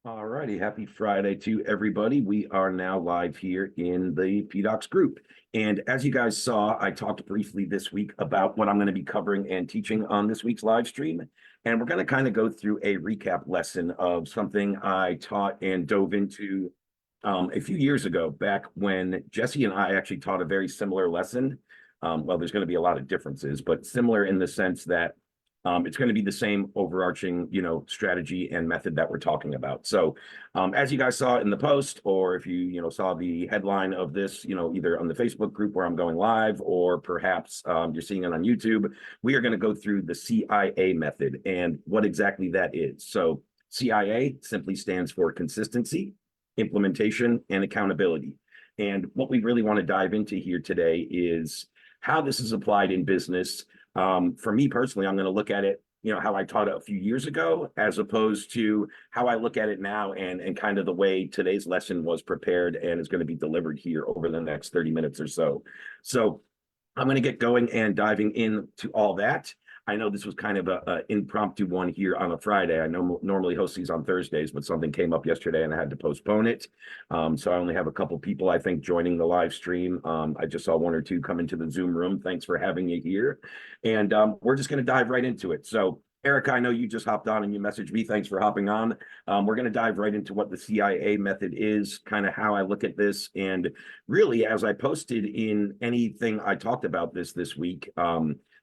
All righty, happy Friday to everybody. We are now live here in the PDOCS group. And as you guys saw, I talked briefly this week about what I'm going to be covering and teaching on this week's live stream. And we're going to kind of go through a recap lesson of something I taught and dove into a few years ago, back when Jesse and I actually taught a very similar lesson. Well, there's going to be a lot of differences, but similar in the sense that it's going to be the same overarching, strategy and method that we're talking about. So as you guys saw in the post, or if you saw the headline of this, either on the Facebook group where I'm going live, or perhaps you're seeing it on YouTube, we are going to go through the CIA method and what exactly that is. So CIA simply stands for consistency, implementation, and accountability. And what we really want to dive into here today is how this is applied in business. For me personally, I'm going to look at it, how I taught it a few years ago, as opposed to how I look at it now and kind of the way today's lesson was prepared and is going to be delivered here over the next 30 minutes or so. So I'm going to get going and diving into all that. I know this was kind of an impromptu one here on a Friday. I know normally host these on Thursdays, but something came up yesterday and I had to postpone it. So I only have a couple people, I think, joining the live stream. I just saw one or two come into the Zoom room. Thanks for having me here. And we're just going to dive right into it. So Erica, I know you just hopped on and you messaged me. Thanks for hopping on. We're going to dive right into what the CIA method is, kind of how I look at this. And really, as I posted in anything I talked about this week,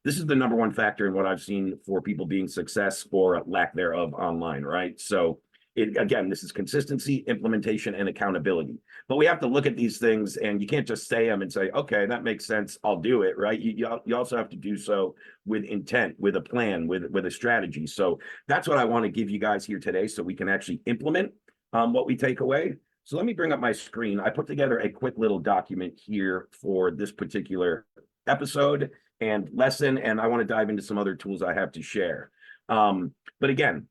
this is the number one factor in what I've seen for people being success or lack thereof online, right? So again, this is consistency, implementation, and accountability. But we have to look at these things, and you can't just say them and say, okay, that makes sense, I'll do it, right? You also have to do so with intent, with a plan, with a strategy. So that's what I want to give you guys here today, so we can actually implement what we take away. So let me bring up my screen. I put together a quick little document here for this particular episode and lesson, and I want to dive into some other tools I have to share. But again,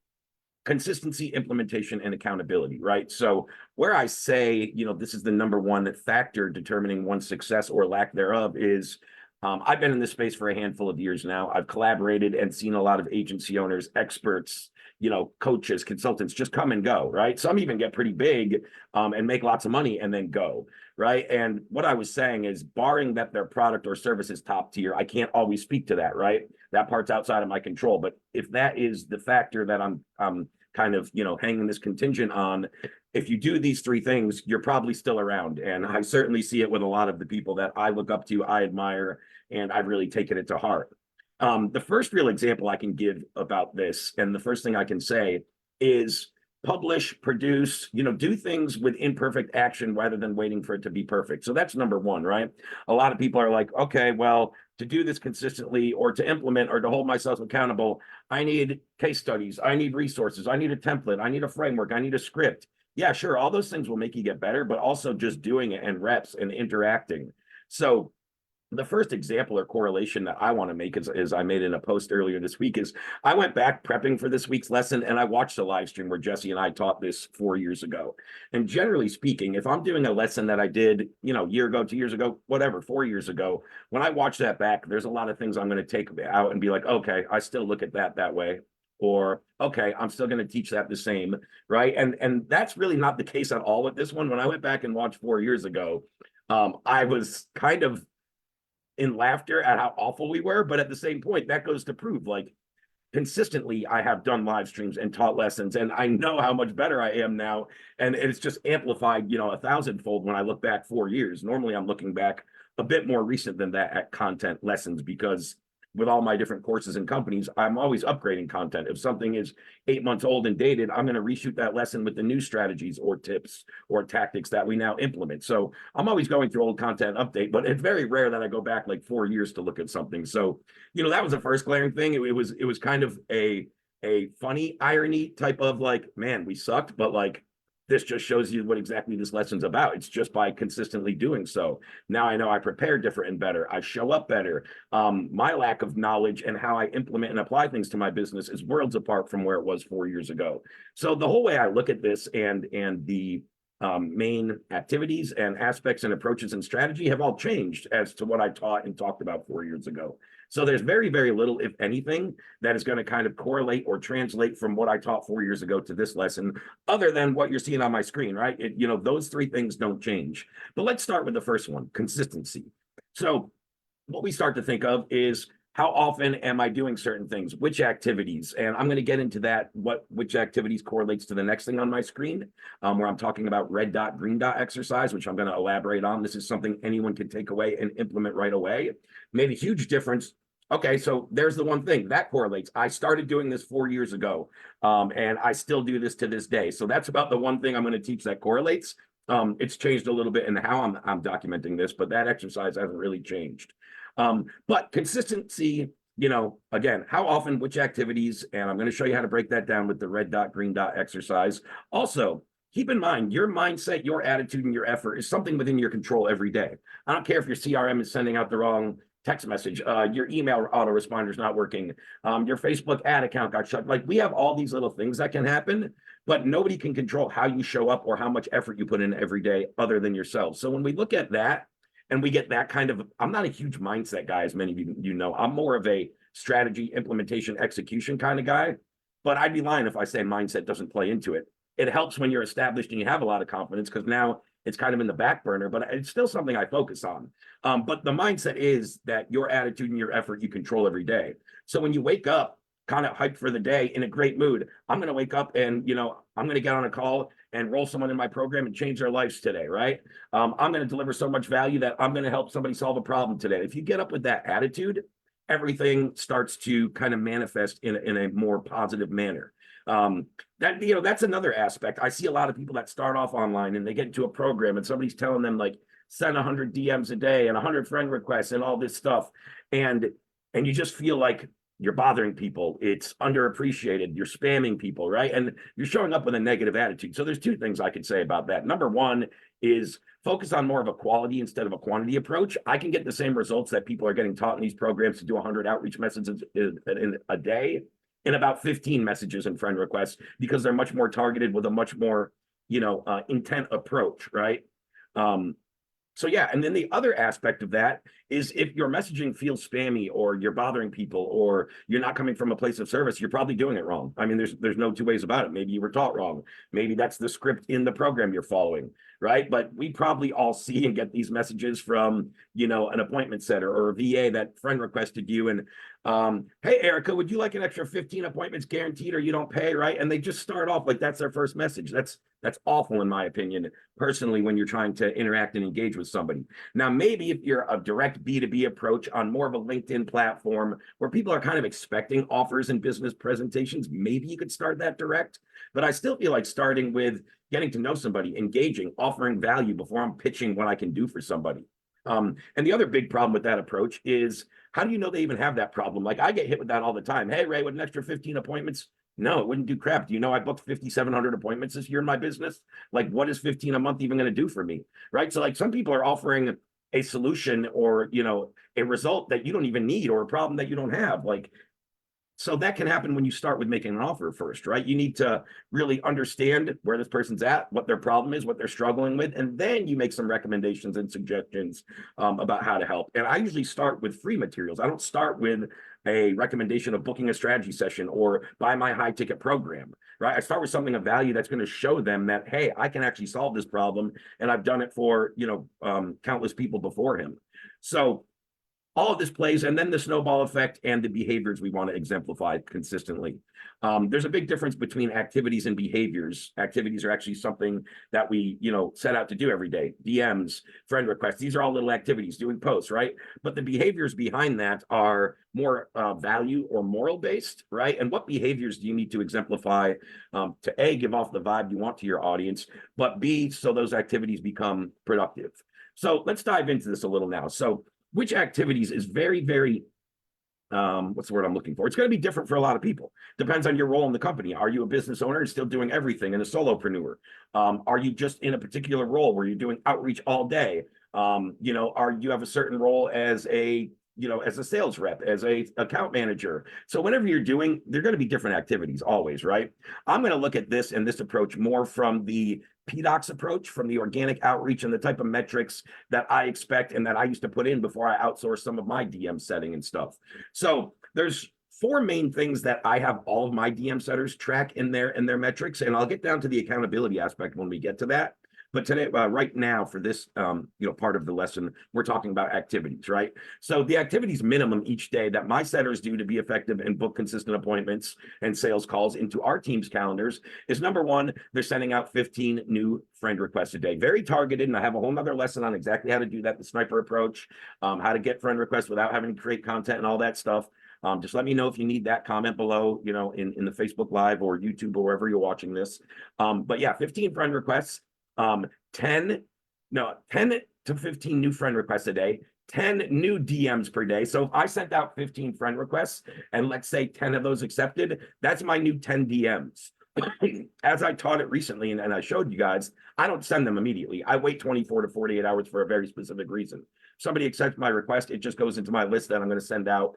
consistency, implementation, and accountability, right? So where I say, this is the number one factor determining one's success or lack thereof is, I've been in this space for a handful of years now. I've collaborated and seen a lot of agency owners, experts, coaches, consultants just come and go, right? Some even get pretty big and make lots of money and then go, right? And what I was saying is, barring that their product or service is top tier, I can't always speak to that, right? That part's outside of my control. But if that is the factor that I'm kind of, hanging this contingent on, if you do these three things, you're probably still around. And I certainly see it with a lot of the people that I look up to, I admire, and I've really taken it to heart. The first real example I can give about this, and the first thing I can say is publish, produce, do things with imperfect action rather than waiting for it to be perfect. So that's number one, right? A lot of people are like, okay, well, to do this consistently or to implement or to hold myself accountable, I need case studies, I need resources, I need a template, I need a framework, I need a script. Yeah, sure, all those things will make you get better, but also just doing it and reps and interacting. So the first example or correlation that I want to make is I made in a post earlier this week is I went back prepping for this week's lesson and I watched a live stream where Jesse and I taught this 4 years ago. And generally speaking, if I'm doing a lesson that I did, year ago, 2 years ago, whatever, 4 years ago, when I watch that back, there's a lot of things I'm going to take out and be like, okay, I still look at that way. Or, okay, I'm still going to teach that the same, right? And that's really not the case at all with this one. When I went back and watched 4 years ago, I was kind of in laughter at how awful we were. But at the same point, that goes to prove, like, consistently, I have done live streams and taught lessons, and I know how much better I am now. And it's just amplified, 1,000-fold when I look back 4 years. Normally, I'm looking back a bit more recent than that at content lessons, because with all my different courses and companies, I'm always upgrading content. If something is 8 months old and dated, I'm going to reshoot that lesson with the new strategies or tips or tactics that we now implement. So I'm always going through old content update, but it's very rare that I go back like 4 years to look at something. So, that was the first glaring thing. It was kind of a funny irony type of like, man, we sucked, but like, this just shows you what exactly this lesson's about. It's just by consistently doing so. Now I know I prepare different and better. I show up better. My lack of knowledge and how I implement and apply things to my business is worlds apart from where it was 4 years ago. So the whole way I look at this and the main activities and aspects and approaches and strategy have all changed as to what I taught and talked about 4 years ago. So there's very, very little, if anything, that is going to kind of correlate or translate from what I taught 4 years ago to this lesson, other than what you're seeing on my screen, right? Those three things don't change. But let's start with the first one, consistency. So what we start to think of is, how often am I doing certain things? Which activities? And I'm going to get into that, which activities correlates to the next thing on my screen, where I'm talking about red dot, green dot exercise, which I'm going to elaborate on. This is something anyone can take away and implement right away. Made a huge difference. Okay, so there's the one thing that correlates. I started doing this 4 years ago, and I still do this to this day. So that's about the one thing I'm going to teach that correlates. It's changed a little bit in how I'm documenting this, but that exercise hasn't really changed. But consistency, again, how often, which activities, and I'm going to show you how to break that down with the red dot, green dot exercise. Also, keep in mind, your mindset, your attitude, and your effort is something within your control every day. I don't care if your CRM is sending out the wrong text message, your email autoresponder is not working, your Facebook ad account got shut. Like, we have all these little things that can happen, but nobody can control how you show up or how much effort you put in every day other than yourself. So when we look at that, and we get that kind of, I'm not a huge mindset guy, as many of you know. I'm more of a strategy, implementation, execution kind of guy. But I'd be lying if I say mindset doesn't play into it. It helps when you're established and you have a lot of confidence, because now it's kind of in the back burner, but it's still something I focus on. But the mindset is that your attitude and your effort you control every day. So when you wake up kind of hyped for the day, in a great mood, I'm going to wake up and, I'm going to get on a call and roll someone in my program and change their lives today, right? I'm going to deliver so much value that I'm going to help somebody solve a problem today. If you get up with that attitude, everything starts to kind of manifest in a more positive manner. That's another aspect. I see a lot of people that start off online and they get into a program and somebody's telling them, like, send 100 DMs a day and 100 friend requests and all this stuff. And you just feel like you're bothering people. It's underappreciated. You're spamming people, right? And you're showing up with a negative attitude. So there's two things I could say about that. Number one is focus on more of a quality instead of a quantity approach. I can get the same results that people are getting taught in these programs to do 100 outreach messages in a day in about 15 messages and friend requests, because they're much more targeted with a much more, intent approach, right? So yeah, and then the other aspect of that is, if your messaging feels spammy or you're bothering people or you're not coming from a place of service, you're probably doing it wrong. I mean, there's no two ways about it. Maybe you were taught wrong. Maybe that's the script in the program you're following, right? But we probably all see and get these messages from, an appointment setter or a VA that friend requested you and, hey, Erica, would you like an extra 15 appointments guaranteed or you don't pay, right? And they just start off like that's their first message. That's awful, in my opinion, personally, when you're trying to interact and engage with somebody. Now, maybe if you're a direct B2B approach on more of a LinkedIn platform where people are kind of expecting offers and business presentations, maybe you could start that direct. But I still feel like starting with getting to know somebody, engaging, offering value before I'm pitching what I can do for somebody. And the other big problem with that approach is, how do you know they even have that problem? Like, I get hit with that all the time. Hey, Ray, with an extra 15 appointments? No, it wouldn't do crap. Do you know I booked 5,700 appointments this year in my business? Like, what is 15 a month even going to do for me? Right. So, like, some people are offering a solution or, a result that you don't even need, or a problem that you don't have. Like, so that can happen when you start with making an offer first, right? You need to really understand where this person's at, what their problem is, what they're struggling with, and then you make some recommendations and suggestions about how to help. And I usually start with free materials. I don't start with a recommendation of booking a strategy session or buy my high ticket program, right? I start with something of value that's going to show them that, hey, I can actually solve this problem, and I've done it for, countless people before him. So all of this plays, and then the snowball effect and the behaviors we want to exemplify consistently. There's a big difference between activities and behaviors. Activities are actually something that we, set out to do every day. DMs, friend requests, these are all little activities, doing posts, right? But the behaviors behind that are more value or moral based, right? And what behaviors do you need to exemplify to A, give off the vibe you want to your audience, but B, so those activities become productive. So let's dive into this a little now. So which activities is very, very, what's the word I'm looking for? It's going to be different for a lot of people. Depends on your role in the company. Are you a business owner and still doing everything and a solopreneur? Are you just in a particular role where you're doing outreach all day? Are you have a certain role as a as a sales rep, as a account manager. So whenever you're doing, there are going to be different activities always, right? I'm going to look at this and this approach more from the PDOCS approach, from the organic outreach and the type of metrics that I expect and that I used to put in before I outsourced some of my DM setting and stuff. So there's four main things that I have all of my DM setters track in their metrics, and I'll get down to the accountability aspect when we get to that. But today, right now, for this, part of the lesson, we're talking about activities, right? So the activities minimum each day that my setters do to be effective and book consistent appointments and sales calls into our team's calendars is, number one, they're sending out 15 new friend requests a day. Very targeted, and I have a whole nother lesson on exactly how to do that, the sniper approach, how to get friend requests without having to create content and all that stuff. Just let me know if you need that. Comment below, in the Facebook Live or YouTube or wherever you're watching this. But yeah, 15 friend requests. 10 to 15 new friend requests a day, 10 new DMs per day. So if I sent out 15 friend requests and let's say 10 of those accepted, that's my new 10 DMs. As I taught it recently and I showed you guys, I don't send them immediately. I wait 24 to 48 hours for a very specific reason. If somebody accepts my request, it just goes into my list that I'm going to send out.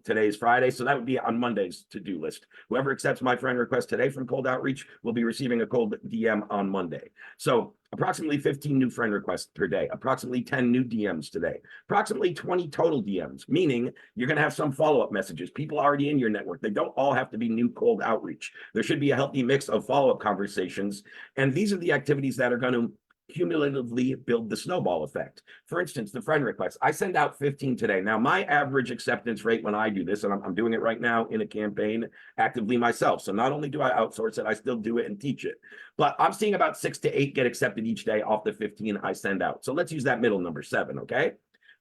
Today is Friday, so that would be on Monday's to-do list. Whoever accepts my friend request today from cold outreach will be receiving a cold DM on Monday. So approximately 15 new friend requests per day, approximately 10 new DMs today, approximately 20 total DMs, meaning you're going to have some follow-up messages, people already in your network. They don't all have to be new cold outreach. There should be a healthy mix of follow-up conversations, and these are the activities that are going to cumulatively build the snowball effect. For instance, the friend requests. I send out 15 today. Now, my average acceptance rate when I do this, and I'm doing it right now in a campaign actively myself. So not only do I outsource it, I still do it and teach it. But I'm seeing about 6 to 8 get accepted each day off the 15 I send out. So let's use that middle number, 7, okay?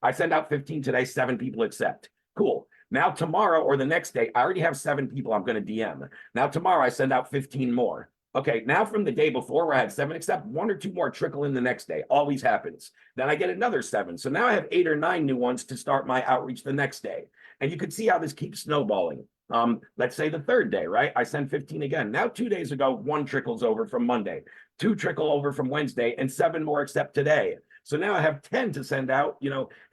I send out 15 today, 7 people accept. Cool. Now tomorrow or the next day, I already have 7 people I'm going to DM. Now tomorrow I send out 15 more. Okay, now from the day before where I had 7 accept, 1 or 2 more trickle in the next day. Always happens. Then I get another 7. So now I have 8 or 9 new ones to start my outreach the next day. And you can see how this keeps snowballing. Let's say the 3rd day, right? I send 15 again. Now 2 days ago, 1 trickles over from Monday, 2 trickle over from Wednesday, and 7 more accept today. So now I have 10 to send out,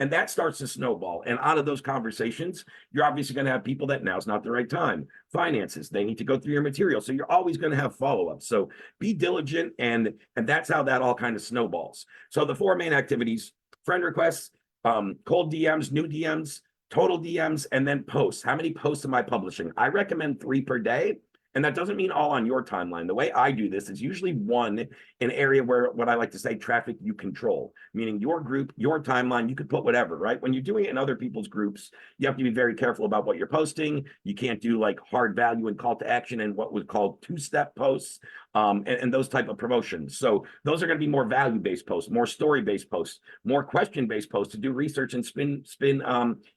and that starts to snowball. And out of those conversations, you're obviously going to have people that now's not the right time. Finances, they need to go through your material. So you're always going to have follow-ups. So be diligent, and that's how that all kind of snowballs. So the 4 main activities: friend requests, cold DMs, new DMs, total DMs, and then posts. How many posts am I publishing? I recommend 3 per day. And that doesn't mean all on your timeline. The way I do this is usually 1 in an area where, what I like to say, traffic you control, meaning your group, your timeline, you could put whatever, right? When you're doing it in other people's groups, you have to be very careful about what you're posting. You can't do like hard value and call to action and what was called 2-step posts, and those type of promotions. So those are going to be more value-based posts, more story-based posts, more question-based posts to do research and spin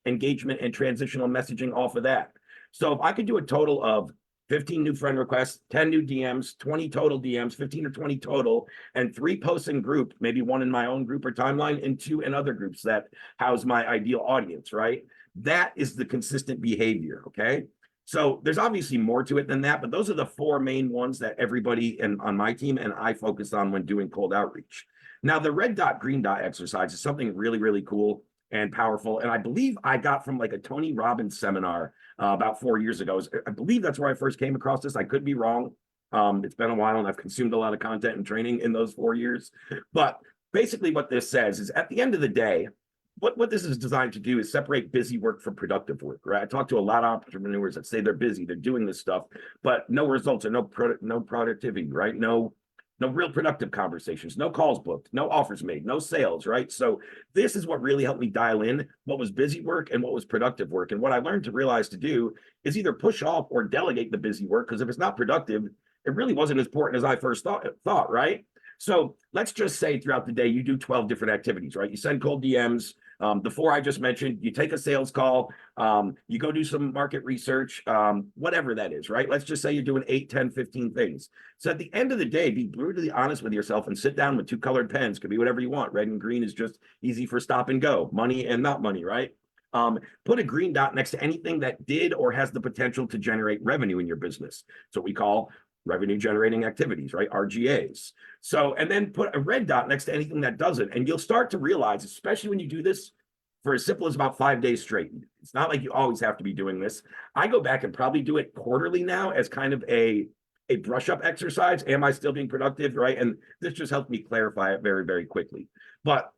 engagement and transitional messaging off of that. So if I could do a total of 15 new friend requests, 10 new DMs, 20 total DMs, 15 or 20 total, and 3 posts in group, maybe 1 in my own group or timeline, and 2 in other groups that house my ideal audience, right? That is the consistent behavior, okay? So there's obviously more to it than that, but those are the 4 main ones that everybody on my team and I focus on when doing cold outreach. Now, the red dot, green dot exercise is something really, really cool and powerful. And I believe I got from like a Tony Robbins seminar about 4 years ago. I believe that's where I first came across this. I could be wrong. It's been a while and I've consumed a lot of content and training in those 4 years. But basically what this says is, at the end of the day, what this is designed to do is separate busy work from productive work, right? I talk to a lot of entrepreneurs that say they're busy, they're doing this stuff, but no results or no productivity, right? No real productive conversations, no calls booked, no offers made, no sales, right? So this is what really helped me dial in what was busy work and what was productive work. And what I learned to realize to do is either push off or delegate the busy work, because if it's not productive, it really wasn't as important as I first thought, right? So let's just say throughout the day, you do 12 different activities, right? You send cold DMs, the 4 I just mentioned, you take a sales call, you go do some market research, whatever that is, right? Let's just say you're doing 8, 10, 15 things. So at the end of the day, be brutally honest with yourself and sit down with 2 colored pens. Could be whatever you want. Red and green is just easy for stop and go, money and not money, right? Put a green dot next to anything that did or has the potential to generate revenue in your business. So we call revenue generating activities, right? RGAs. So, and then put a red dot next to anything that doesn't. And you'll start to realize, especially when you do this for as simple as about 5 days straight. It's not like you always have to be doing this. I go back and probably do it quarterly now as kind of a brush up exercise. Am I still being productive, right? And this just helped me clarify it very, very quickly. But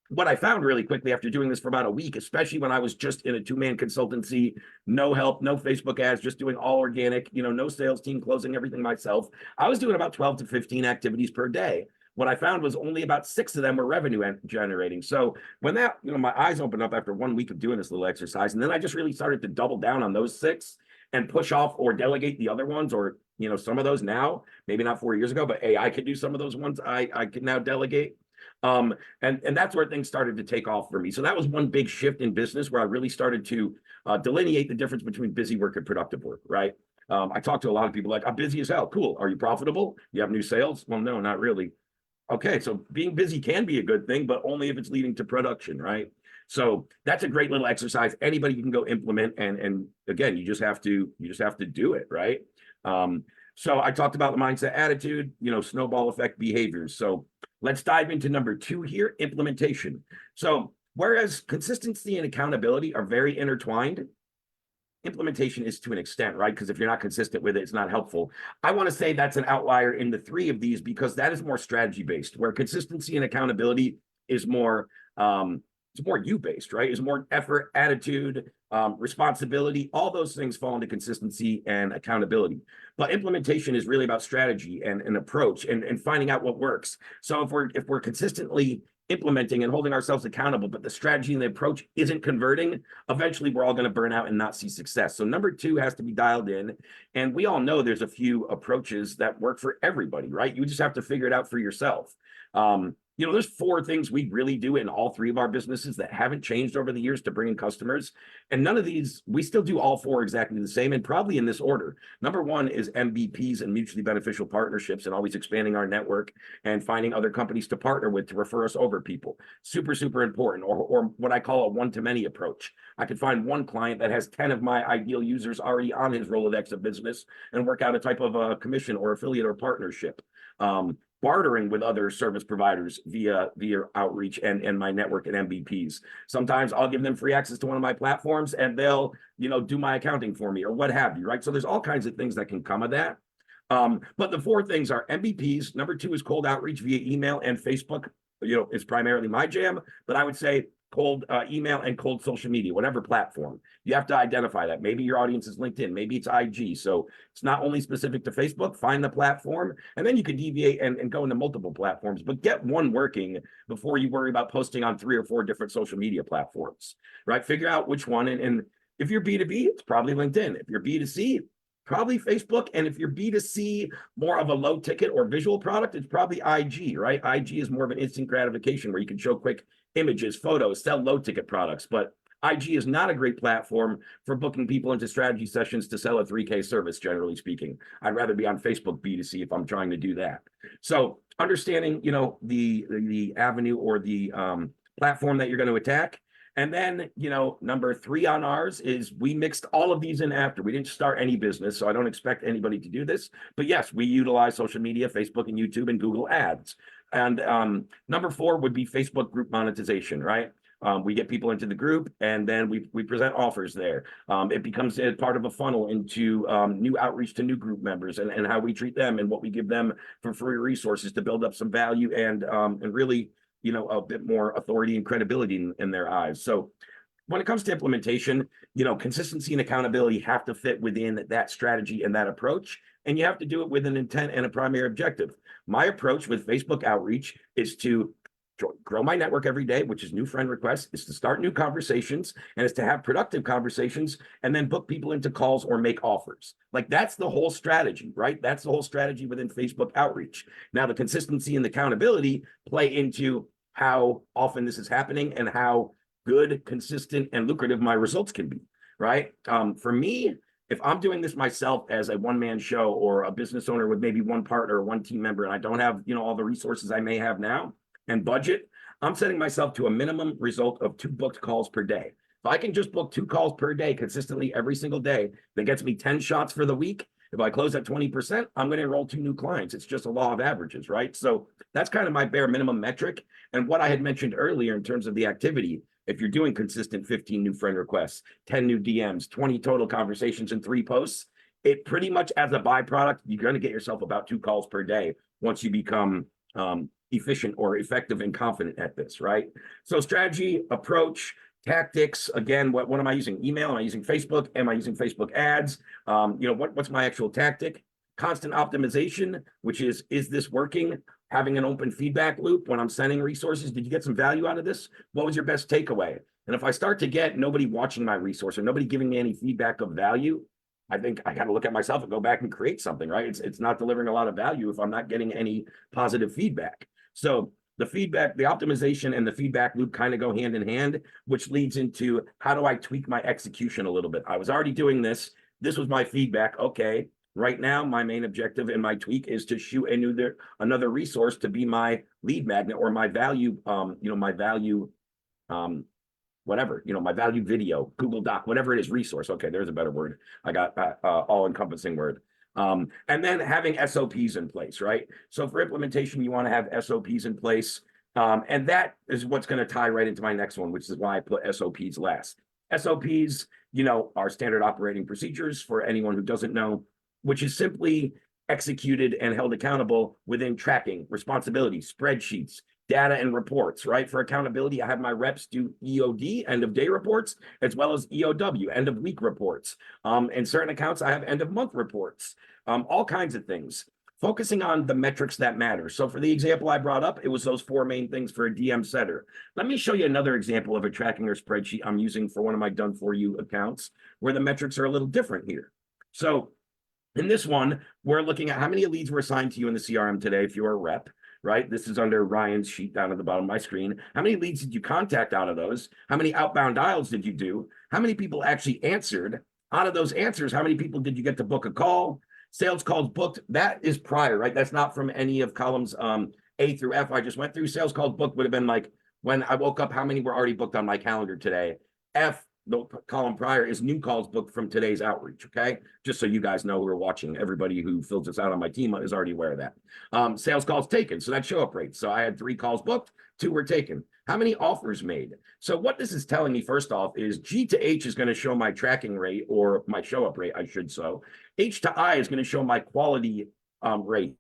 what I found really quickly after doing this for about a week, especially when I was just in a 2-man consultancy, no help, no Facebook ads, just doing all organic, no sales team, closing everything myself. I was doing about 12 to 15 activities per day. What I found was only about 6 of them were revenue generating. So when that, my eyes opened up after 1 week of doing this little exercise, and then I just really started to double down on those 6 and push off or delegate the other ones, or some of those now, maybe not 4 years ago, but hey, I could do some of those ones. I can now delegate. And that's where things started to take off for me. So that was one big shift in business where I really started to delineate the difference between busy work and productive work, right? I talk to a lot of people like, I'm busy as hell. Cool. Are you profitable? You have new sales? Well, no, not really. Okay, so being busy can be a good thing, but only if it's leading to production, right? So that's a great little exercise. Anybody can go implement, and again, you just have to do it, right? So I talked about the mindset, attitude, snowball effect behaviors. So let's dive into number 2 here, implementation. So whereas consistency and accountability are very intertwined, implementation is to an extent, right? Because if you're not consistent with it, it's not helpful. I want to say that's an outlier in the 3 of these because that is more strategy based, where consistency and accountability is more it's more you-based, right? It's more effort, attitude, responsibility. All those things fall into consistency and accountability. But implementation is really about strategy and an approach and finding out what works. So if we're consistently implementing and holding ourselves accountable, but the strategy and the approach isn't converting, eventually we're all going to burn out and not see success. So number 2 has to be dialed in. And we all know there's a few approaches that work for everybody, right? You just have to figure it out for yourself. There's 4 things we really do in all 3 of our businesses that haven't changed over the years to bring in customers. And none of these, we still do all 4 exactly the same and probably in this order. Number 1 is MVPs and mutually beneficial partnerships and always expanding our network and finding other companies to partner with to refer us over people. Super, super important. Or what I call a one-to-many approach. I could find one client that has 10 of my ideal users already on his Rolodex of business and work out a type of a commission or affiliate or partnership. Bartering with other service providers via outreach and my network and MVPs. Sometimes I'll give them free access to one of my platforms and they'll, do my accounting for me or what have you, right? So there's all kinds of things that can come of that. But the 4 things are MVPs. Number 2 is cold outreach via email and Facebook, is primarily my jam, but I would say cold email and cold social media, whatever platform. You have to identify that. Maybe your audience is LinkedIn, maybe it's IG. So it's not only specific to Facebook, find the platform, and then you can deviate and go into multiple platforms, but get one working before you worry about posting on 3 or 4 different social media platforms, right? Figure out which one. And if you're B2B, it's probably LinkedIn. If you're B2C, probably Facebook. And if you're B2C, more of a low ticket or visual product, it's probably IG, right? IG is more of an instant gratification where you can show quick images, photos, sell low ticket products. But IG is not a great platform for booking people into strategy sessions to sell a 3K service, generally speaking. I'd rather be on Facebook B2C if I'm trying to do that. So understanding, the avenue or the platform that you're going to attack. And then, number 3 on ours is we mixed all of these in after. We didn't start any business, so I don't expect anybody to do this. But yes, we utilize social media, Facebook and YouTube and Google Ads. And number 4 would be Facebook group monetization, right? We get people into the group and then we present offers there. It becomes a part of a funnel into new outreach to new group members and how we treat them and what we give them for free resources to build up some value and really, a bit more authority and credibility in their eyes. So when it comes to implementation, consistency and accountability have to fit within that strategy and that approach. And you have to do it with an intent and a primary objective. My approach with Facebook outreach is to grow my network every day, which is new friend requests, is to start new conversations, and is to have productive conversations and then book people into calls or make offers. Like that's the whole strategy, right? That's the whole strategy within Facebook outreach. Now the consistency and the accountability play into how often this is happening and how good, consistent, and lucrative my results can be, right? For me, if I'm doing this myself as a one-man show or a business owner with maybe one partner or one team member, and I don't have, all the resources I may have now and budget, I'm setting myself to a minimum result of 2 booked calls per day. If I can just book 2 calls per day consistently every single day, that gets me 10 shots for the week. If I close at 20%, I'm going to enroll 2 new clients. It's just a law of averages, right? So that's kind of my bare minimum metric. And what I had mentioned earlier in terms of the activity, if you're doing consistent 15 new friend requests, 10 new DMs, 20 total conversations and 3 posts, it pretty much as a byproduct, you're going to get yourself about 2 calls per day once you become efficient or effective and confident at this, right? So strategy, approach, tactics, again, what am I using? Email? Am I using Facebook? Am I using Facebook ads? What's my actual tactic? Constant optimization, which is this working? Having an open feedback loop when I'm sending resources. Did you get some value out of this? What was your best takeaway? And if I start to get nobody watching my resource or nobody giving me any feedback of value, I think I got to look at myself and go back and create something, right? It's not delivering a lot of value if I'm not getting any positive feedback. So the feedback, the optimization and the feedback loop kind of go hand in hand, which leads into how do I tweak my execution a little bit? I was already doing this. This was my feedback. Okay. Right now, my main objective in my tweak is to shoot another resource to be my lead magnet or my value, my value, my value video, Google Doc, whatever it is, resource. Okay, there's a better word. I got all-encompassing word. And then having SOPs in place, right? So for implementation, you want to have SOPs in place. And that is what's going to tie right into my next one, which is why I put SOPs last. SOPs, are standard operating procedures for anyone who doesn't know, which is simply executed and held accountable within tracking, responsibility, spreadsheets, data and reports, right? For accountability, I have my reps do EOD, end of day reports, as well as EOW, end of week reports. In certain accounts, I have end of month reports, all kinds of things, focusing on the metrics that matter. So for the example I brought up, it was those 4 main things for a DM setter. Let me show you another example of a tracking or spreadsheet I'm using for one of my done for you accounts where the metrics are a little different here. So in this one, we're looking at how many leads were assigned to you in the CRM today if you're a rep, right? This is under Ryan's sheet down at the bottom of my screen. How many leads did you contact out of those? How many outbound dials did you do? How many people actually answered? Out of those answers, how many people did you get to book a call? Sales calls booked, that is prior, right? That's not from any of columns A through F I just went through. Sales calls booked would have been like when I woke up, how many were already booked on my calendar today? F, the column prior, is new calls booked from today's outreach, okay? Just so you guys know who are watching. Everybody who fills this out on my team is already aware of that. Sales calls taken, so that's show up rate. So I had 3 calls booked, 2 were taken. How many offers made? So what this is telling me, first off, is G to H is going to show my tracking rate, or my show up rate, I should so. H to I is going to show my quality rate.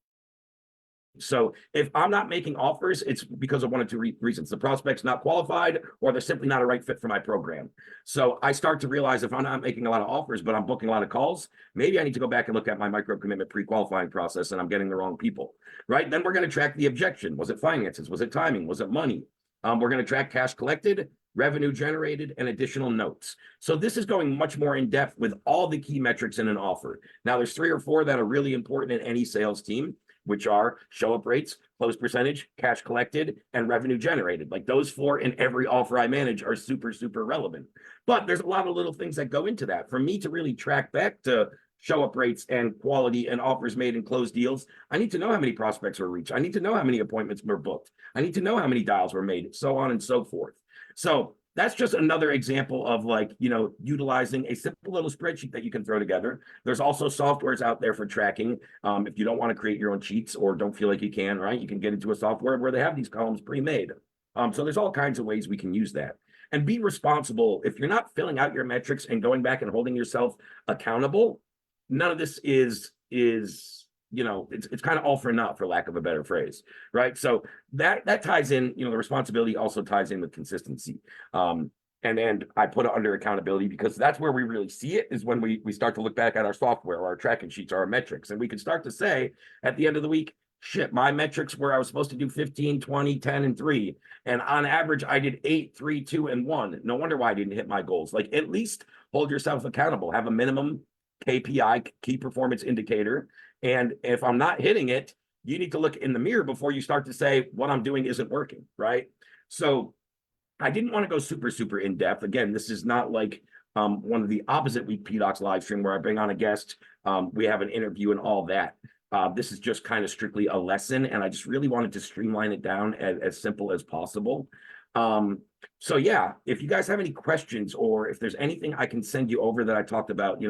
So if I'm not making offers, it's because of 1 or 2 reasons. The prospect's not qualified, or they're simply not a right fit for my program. So I start to realize if I'm not making a lot of offers, but I'm booking a lot of calls, maybe I need to go back and look at my micro commitment pre-qualifying process and I'm getting the wrong people, right? Then we're going to track the objection. Was it finances? Was it timing? Was it money? We're going to track cash collected, revenue generated, and additional notes. So this is going much more in depth with all the key metrics in an offer. Now there's 3 or 4 that are really important in any sales team, which are show up rates, close percentage, cash collected, and revenue generated. Like those 4 in every offer I manage are super, super relevant. But there's a lot of little things that go into that. For me to really track back to show up rates and quality and offers made and closed deals, I need to know how many prospects were reached. I need to know how many appointments were booked. I need to know how many dials were made, so on and so forth. So that's just another example of utilizing a simple little spreadsheet that you can throw together. There's also softwares out there for tracking. If you don't want to create your own sheets or don't feel like you can, right? You can get into a software where they have these columns pre-made. So there's all kinds of ways we can use that. And be responsible. If you're not filling out your metrics and going back and holding yourself accountable, none of this is it's kind of all for naught, for lack of a better phrase, right? So that ties in, the responsibility also ties in with consistency. And I put it under accountability because that's where we really see it, is when we start to look back at our software, or our tracking sheets, or our metrics, and we can start to say at the end of the week, shit, my metrics where I was supposed to do 15, 20, 10, and 3. And on average, I did 8, 3, 2, and 1. No wonder why I didn't hit my goals. Like, at least hold yourself accountable. Have a minimum KPI, key performance indicator. And if I'm not hitting it, you need to look in the mirror before you start to say what I'm doing isn't working, right? So I didn't want to go super, super in depth. Again, this is not like one of the opposite week PDOCS live stream where I bring on a guest, we have an interview and all that. This is just kind of strictly a lesson, and I just really wanted to streamline it down as simple as possible. So yeah, if you guys have any questions, or if there's anything I can send you over that I talked about,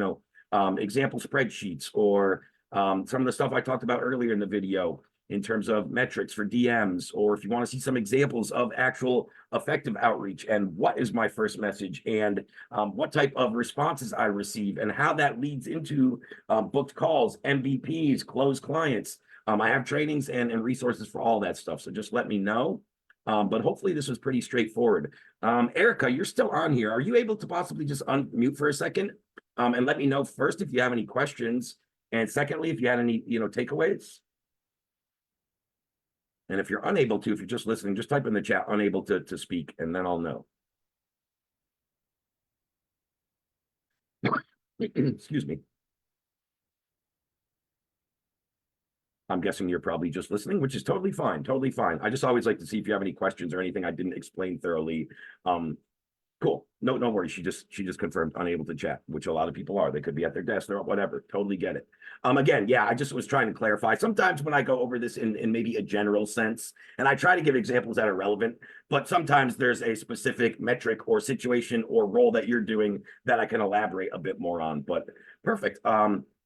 example spreadsheets, or some of the stuff I talked about earlier in the video, in terms of metrics for DMs, or if you want to see some examples of actual effective outreach and what is my first message and what type of responses I receive and how that leads into booked calls, MVPs, closed clients. I have trainings and resources for all that stuff. So just let me know. But hopefully this was pretty straightforward. Erica, you're still on here. Are you able to possibly just unmute for a second and let me know first if you have any questions, and secondly, if you had any, takeaways? And if you're unable to, if you're just listening, just type in the chat, unable to speak, and then I'll know. Excuse me. I'm guessing you're probably just listening, which is totally fine. Totally fine. I just always like to see if you have any questions or anything I didn't explain thoroughly. Cool. No worries. She just confirmed unable to chat, which a lot of people are. They could be at their desk or whatever. Totally get it. Again, yeah, I just was trying to clarify. Sometimes when I go over this in maybe a general sense, and I try to give examples that are relevant, but sometimes there's a specific metric or situation or role that you're doing that I can elaborate a bit more on. But perfect.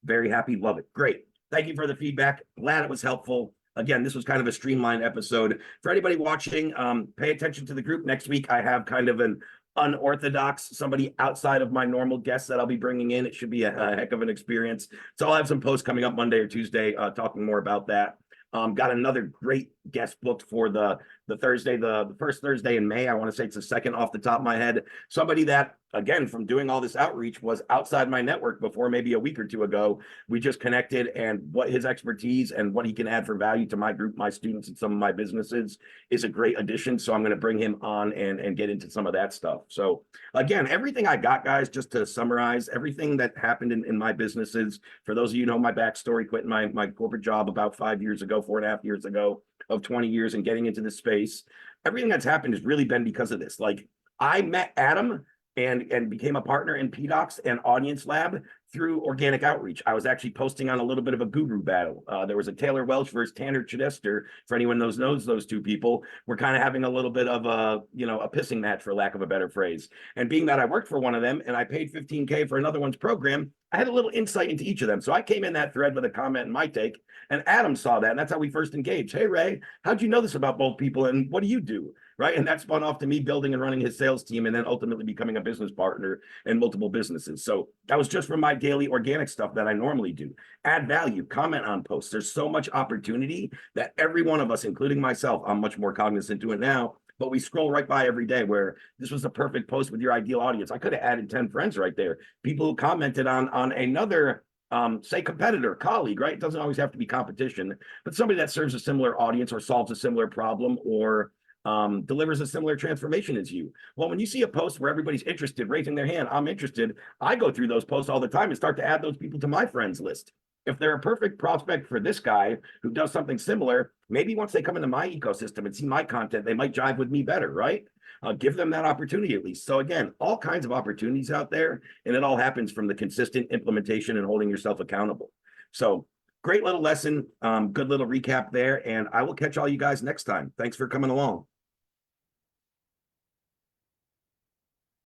Very happy. Love it. Great. Thank you for the feedback. Glad it was helpful. Again, this was kind of a streamlined episode. For anybody watching, pay attention to the group. Next week, I have kind of an unorthodox, somebody outside of my normal guests that I'll be bringing in. It should be a heck of an experience. So I'll have some posts coming up Monday or Tuesday talking more about that. Got another great guest booked for the Thursday, the first Thursday in May. I want to say it's the second off the top of my head. Somebody that, again, from doing all this outreach was outside my network before maybe a week or two ago. We just connected, and what his expertise and what he can add for value to my group, my students, and some of my businesses is a great addition. So I'm going to bring him on and get into some of that stuff. So again, everything I got, guys, just to summarize, everything that happened in my businesses, for those of you who know my backstory, quitting my corporate job about 5 years ago, 4.5 years ago, of 20 years and getting into this space, everything that's happened has really been because of this. Like, I met Adam and became a partner in PDOCS and Audience Lab through organic outreach. I was actually posting on a little bit of a guru battle. There was a Taylor Welch versus Tanner Chidester. For anyone that knows those two people, we're kind of having a little bit of a pissing match, for lack of a better phrase. And being that I worked for one of them and I paid $15K for another one's program, I had a little insight into each of them. So I came in that thread with a comment and my take, and Adam saw that, and that's how we first engaged. Hey, Ray, how'd you know this about both people, and what do you do? Right? And that spun off to me building and running his sales team, and then ultimately becoming a business partner in multiple businesses. So that was just from my daily organic stuff that I normally do. Add value, comment on posts. There's so much opportunity that every one of us, including myself, I'm much more cognizant to it now, but we scroll right by every day, where this was a perfect post with your ideal audience. I could have added 10 friends right there. People who commented on another, say, competitor, colleague, right? It doesn't always have to be competition, but somebody that serves a similar audience or solves a similar problem or delivers a similar transformation as you. Well, when you see a post where everybody's interested, raising their hand, I'm interested, I go through those posts all the time and start to add those people to my friends list. If they're a perfect prospect for this guy who does something similar, maybe once they come into my ecosystem and see my content, they might jive with me better, right? Give them that opportunity at least. So again, all kinds of opportunities out there, and it all happens from the consistent implementation and holding yourself accountable. So great little lesson, good little recap there, and I will catch all you guys next time. Thanks for coming along.